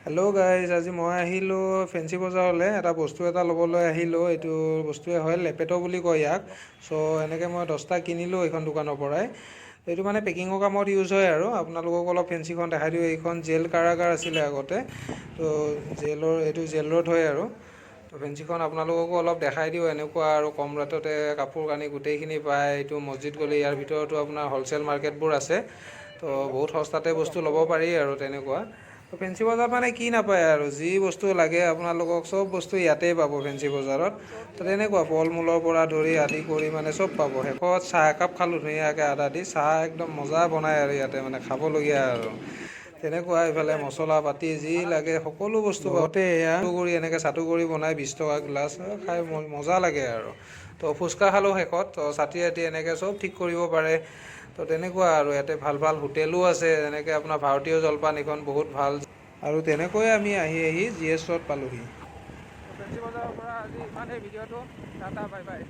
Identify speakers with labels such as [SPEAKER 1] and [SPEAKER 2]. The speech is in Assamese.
[SPEAKER 1] হেল্ল' গাইজ, আজি মই আহিলোঁ ফেঞ্চি বজাৰলৈ। এটা বস্তু এটা ল'বলৈ আহিলোঁ। এইটো বস্তুৱে হয় লেপেট' বুলি কয় ইয়াক। চ' এনেকৈ মই 10টা কিনিলোঁ এইখন দোকানৰ পৰাই। এইটো মানে পেকিঙৰ কামত ইউজ হয় আৰু। আপোনালোকক অলপ ফেঞ্চিখন দেখাই দিওঁ। এইখন জেল কাৰাগাৰ আছিলে আগতে, তো এইটো জেল ৰোড হয় আৰু। তো ফেঞ্চিখন আপোনালোককো অলপ দেখাই দিওঁ। এনেকুৱা আৰু কম ৰেটতে কাপোৰ কানি গোটেইখিনি পায়। এইটো মছজিদ গলি ইয়াৰ ভিতৰতো আপোনাৰ হ'লচেল মাৰ্কেটবোৰ আছে। তো বহুত সস্তাতে বস্তু ল'ব পাৰি আৰু তেনেকুৱা। তো ফেঞ্চি বজাৰ মানে কি নাপায় আৰু, যি বস্তু লাগে আপোনালোকক চব বস্তু ইয়াতেই পাব ফেঞ্চি বজাৰত। তো তেনেকুৱা ফল মূলৰ পৰা ধৰি আদি কৰি মানে চব পাব। শেষত চাহ একাপ খালোঁ ধুনীয়াকৈ আদা দি। চাহ একদম মজা বনায় আৰু ইয়াতে মানে খাবলগীয়া আৰু। তেনেকুৱা এইফালে মছলা পাতি যি লাগে সকলো বস্তু লগতে এয়া চাটুগুৰি, এনেকৈ চাটুগুৰি বনাই 20 টকা গ্লাছ, খাই মজা লাগে আৰু। তো ফুচকা খালোঁ শেষত। তো ছাতি আতি এনেকৈ চব ঠিক কৰিব পাৰে। তো তেনেকুৱা আৰু ইয়াতে ভাল ভাল হোটেলো আছে, যেনেকৈ আপোনাৰ ভাৰতীয় জলপান এইখন বহুত ভাল। আৰু তেনেকৈয়ে আমি আহি জি এছ ৰোড পালোঁহি। ফেঞ্চি বজাৰৰ পৰা আজি ইমানেই ভিডিঅ'টো। Tata bye bye.